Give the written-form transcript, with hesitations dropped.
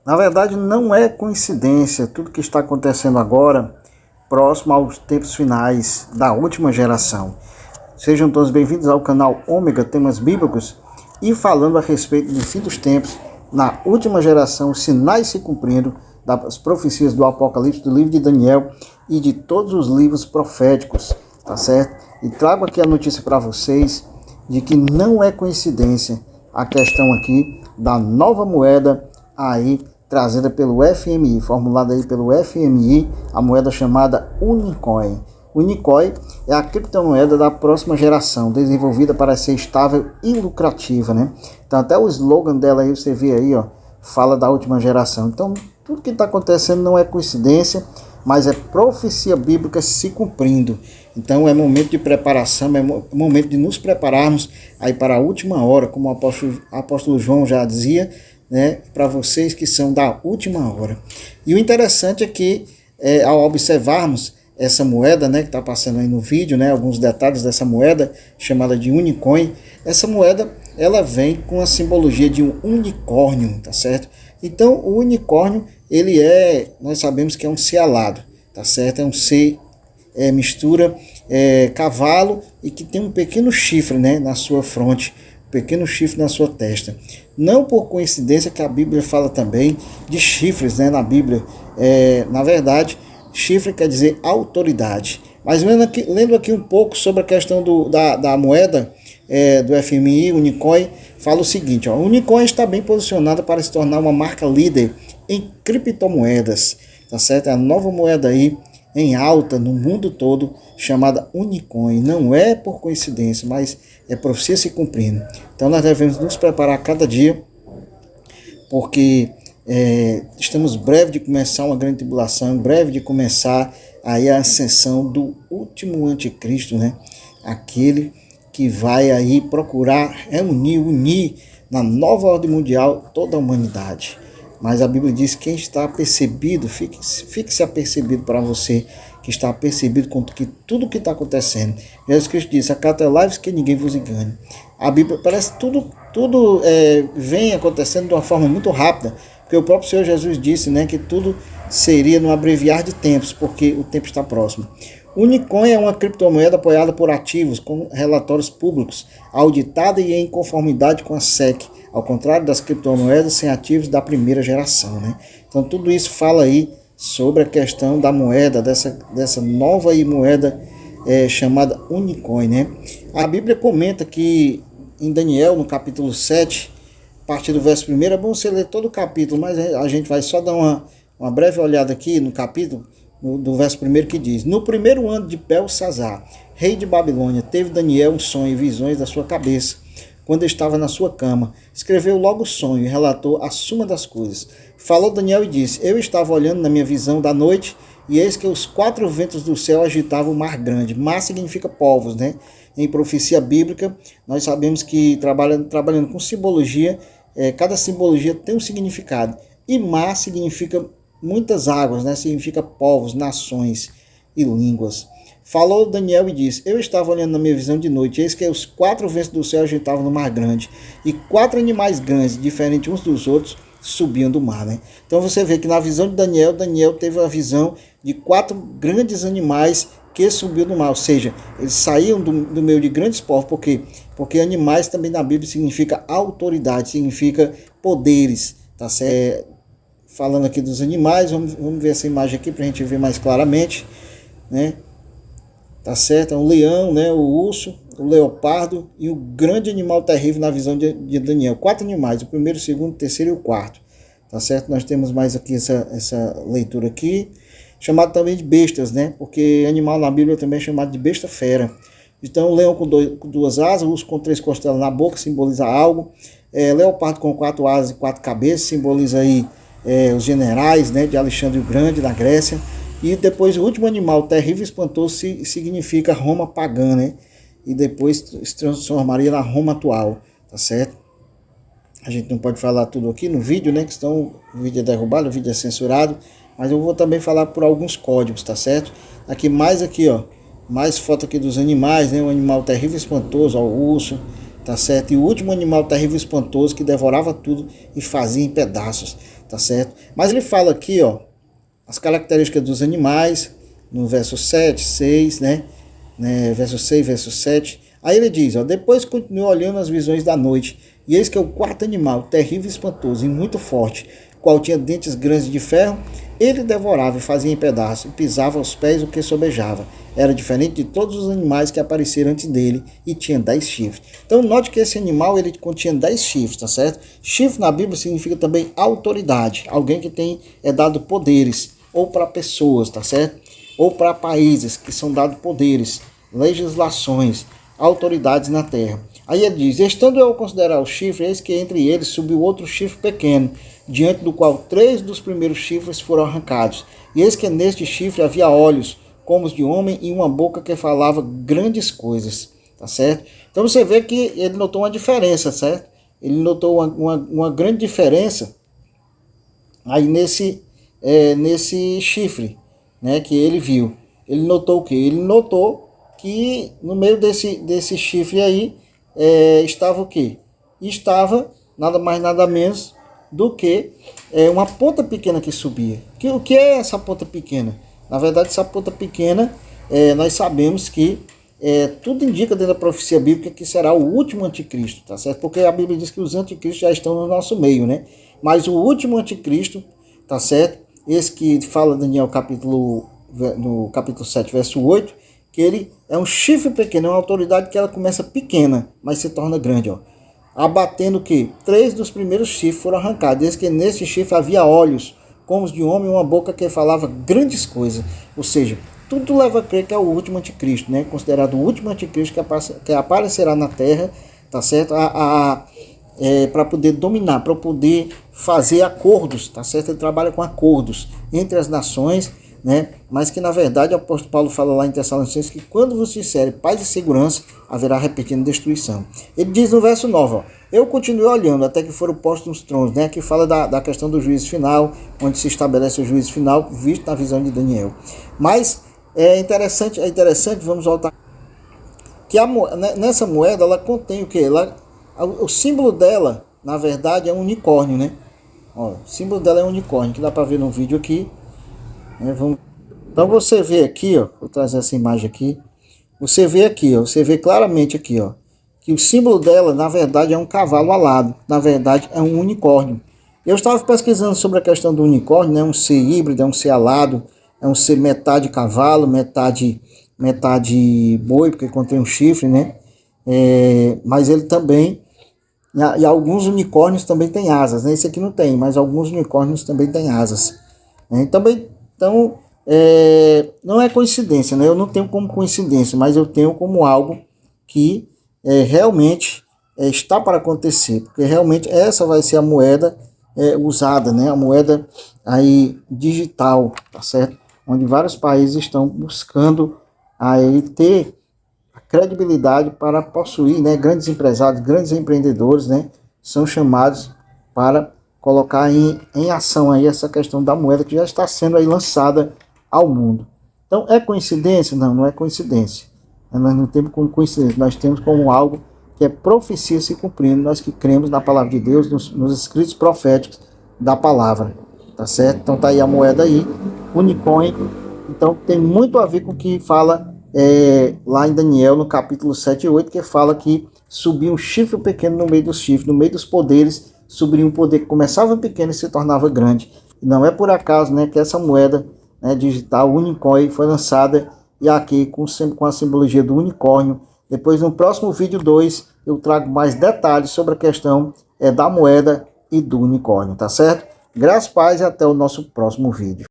Na verdade, não é coincidência tudo que está acontecendo agora, próximo aos tempos finais da última geração. Sejam todos bem-vindos ao canal Ômega Temas Bíblicos e falando a respeito do fim dos tempos, na última geração, sinais se cumprindo das profecias do Apocalipse, do livro de Daniel e de todos os livros proféticos, tá certo? E trago aqui a notícia para vocês de que não é coincidência a questão aqui da nova moeda aí trazida pelo FMI, formulada aí pelo FMI, a moeda chamada Unicoin. Unicoin é a criptomoeda da próxima geração, desenvolvida para ser estável e lucrativa, né? Então até o slogan dela aí, você vê aí, ó, fala da última geração. Então tudo que está acontecendo não é coincidência, mas é profecia bíblica se cumprindo. Então é momento de preparação, é momento de nos prepararmos aí para a última hora, como o apóstolo João já dizia, né, para vocês que são da última hora. E o interessante é que ao observarmos essa moeda, né, que está passando aí no vídeo, né, alguns detalhes dessa moeda chamada de Unicoin, essa moeda ela vem com a simbologia de um unicórnio, tá certo? Então o unicórnio, ele nós sabemos que é um ser alado, tá certo? É um ser mistura cavalo e que tem um pequeno chifre, né, na sua fronte, pequeno chifre na sua testa. Não por coincidência que a Bíblia fala também de chifres, né, na Bíblia. Na verdade, chifre quer dizer autoridade. Mas lendo aqui um pouco sobre a questão da moeda do FMI, Unicoin, fala o seguinte, ó, o Unicoin está bem posicionado para se tornar uma marca líder em criptomoedas, tá certo? É a nova moeda aí em alta no mundo todo, chamada Unicoin. Não é por coincidência, mas é profecia se cumprindo. Então nós devemos nos preparar cada dia, porque estamos breve de começar uma grande tribulação, breve de começar aí a ascensão do último anticristo, né? Aquele que vai aí procurar unir na nova ordem mundial toda a humanidade. Mas a Bíblia diz: quem está apercebido, fique-se apercebido para você que está apercebido com tudo que está acontecendo. Jesus Cristo disse: acautelai-vos que ninguém vos engane. A Bíblia parece que tudo vem acontecendo de uma forma muito rápida, porque o próprio Senhor Jesus disse, né, que tudo seria no abreviar de tempos, porque o tempo está próximo. Unicoin é uma criptomoeda apoiada por ativos com relatórios públicos, auditada e em conformidade com a SEC, ao contrário das criptomoedas sem ativos da primeira geração, né? Então tudo isso fala aí sobre a questão da moeda, dessa nova aí moeda chamada Unicoin, né? A Bíblia comenta que em Daniel, no capítulo 7, a partir do verso 1, é bom você ler todo o capítulo, mas a gente vai só dar uma breve olhada aqui no capítulo, do verso 1, que diz: no primeiro ano de Belsazar, rei de Babilônia, teve Daniel um sonho e visões da sua cabeça, quando estava na sua cama. Escreveu logo o sonho e relatou a suma das coisas. Falou Daniel e disse: eu estava olhando na minha visão da noite, e eis que os 4 ventos do céu agitavam o mar grande. Mar significa povos, né? Em profecia bíblica, nós sabemos que trabalhando com simbologia, cada simbologia tem um significado. E mar significa muitas águas, né? Significa povos, nações e línguas. Falou Daniel e disse: eu estava olhando na minha visão de noite, eis que os 4 ventos do céu agitavam no mar grande, e 4 animais grandes, diferentes uns dos outros, subiam do mar, né? Então você vê que na visão de Daniel teve a visão de 4 grandes animais que subiam do mar, ou seja, eles saíam do meio de grandes povos. Por quê? Porque animais também na Bíblia significa autoridade, significa poderes, tá certo? Falando aqui dos animais, vamos ver essa imagem aqui para a gente ver mais claramente, né? Tá certo? É um leão, né? O urso, o leopardo e o grande animal terrível na visão de Daniel. 4 animais, o primeiro, o segundo, o terceiro e o quarto. Tá certo? Nós temos mais aqui essa leitura aqui, chamado também de bestas, né? Porque animal na Bíblia também é chamado de besta fera. Então, o leão com 2 asas, o urso com 3 costelas na boca, simboliza algo. Leopardo com 4 asas e 4 cabeças, simboliza aí os generais, né, de Alexandre o Grande, da Grécia. E depois o último animal, terrível e espantoso, significa Roma pagã, né? E depois se transformaria na Roma atual, tá certo? A gente não pode falar tudo aqui no vídeo, né? Que senão o vídeo é derrubado, o vídeo é censurado. Mas eu vou também falar por alguns códigos, tá certo? Aqui, ó, mais foto aqui dos animais, né? Um animal terrível e espantoso, ó, o urso, tá certo? E o último animal terrível e espantoso que devorava tudo e fazia em pedaços, tá certo? Mas ele fala aqui, ó, as características dos animais, no verso 7, 6, né? Verso 6, verso 7. Aí ele diz, ó, depois continuou olhando as visões da noite, e eis que o quarto animal, terrível e espantoso e muito forte, qual tinha dentes grandes de ferro, ele devorava e fazia em pedaços, e pisava aos pés o que sobejava. Era diferente de todos os animais que apareceram antes dele, e tinha 10 chifres. Então note que esse animal ele continha 10 chifres, tá certo? Chifre na Bíblia significa também autoridade, alguém que é dado poderes, ou para pessoas, tá certo? Ou para países que são dados poderes, legislações, autoridades na terra. Aí ele diz, estando eu a considerar o chifre, eis que entre eles subiu outro chifre pequeno, diante do qual 3 dos primeiros chifres foram arrancados. E eis que neste chifre havia olhos, como os de homem, e uma boca que falava grandes coisas, tá certo? Então você vê que ele notou uma diferença, certo? Ele notou uma grande diferença aí nesse chifre, né, que ele viu. Ele notou o quê? Ele notou que no meio desse chifre aí estava o quê? Estava nada mais nada menos do que uma ponta pequena que subia. O que é essa ponta pequena? Na verdade, essa ponta pequena, nós sabemos que tudo indica dentro da profecia bíblica que será o último anticristo, tá certo? Porque a Bíblia diz que os anticristos já estão no nosso meio, né? Mas o último anticristo, tá certo? Esse que fala Daniel no capítulo 7, verso 8, que ele é um chifre pequeno, é uma autoridade que ela começa pequena, mas se torna grande, ó. Abatendo que 3 dos primeiros chifres foram arrancados, desde que nesse chifre havia olhos, como os de homem, uma boca que falava grandes coisas. Ou seja, tudo leva a crer que é o último anticristo, né? Considerado o último anticristo que aparecerá na terra, tá certo? Para poder dominar, para poder fazer acordos, tá certo? Ele trabalha com acordos entre as nações, né? Mas que na verdade o apóstolo Paulo fala lá em Tessalonicenses que quando vos disserem paz e segurança, haverá repetindo destruição. Ele diz no verso 9, ó, eu continuei olhando até que foram postos nos tronos, né? Que fala da questão do juízo final, onde se estabelece o juízo final, visto na visão de Daniel. Mas é interessante, vamos voltar, que nessa moeda ela contém o que? O símbolo dela, na verdade, é um unicórnio, né? Ó, o símbolo dela é um unicórnio, que dá para ver no vídeo aqui. Então você vê aqui, ó, vou trazer essa imagem aqui. Você vê aqui, ó, você vê claramente aqui, ó, que o símbolo dela, na verdade, é um cavalo alado. Na verdade, é um unicórnio. Eu estava pesquisando sobre a questão do unicórnio, né? Um ser híbrido, é um ser alado, é um ser metade cavalo, metade boi, porque contém um chifre, né? Mas ele também, e alguns unicórnios também têm asas, né? Esse aqui não tem, mas alguns unicórnios também têm asas. Então, não é coincidência, né? Eu não tenho como coincidência, mas eu tenho como algo que realmente está para acontecer, porque realmente essa vai ser a moeda usada, né? A moeda aí digital, tá certo? Onde vários países estão buscando aí ter a credibilidade para possuir, né? Grandes empresários, grandes empreendedores, né? São chamados para colocar em ação aí essa questão da moeda que já está sendo aí lançada ao mundo. Então, é coincidência? Não, não é coincidência. Nós não temos como coincidência, nós temos como algo que é profecia se cumprindo, nós que cremos na palavra de Deus, nos escritos proféticos da palavra, tá certo? Então tá aí a moeda aí, unicórnio. Então tem muito a ver com o que fala lá em Daniel, no capítulo 7 e 8, que fala que subiu um chifre pequeno no meio dos chifres, no meio dos poderes, subiu um poder que começava pequeno e se tornava grande. E não é por acaso, né, que essa moeda, né, digital, Unicoin, foi lançada, e aqui com a simbologia do unicórnio. Depois, no próximo vídeo 2, eu trago mais detalhes sobre a questão da moeda e do unicórnio, tá certo? Graças, paz e até o nosso próximo vídeo.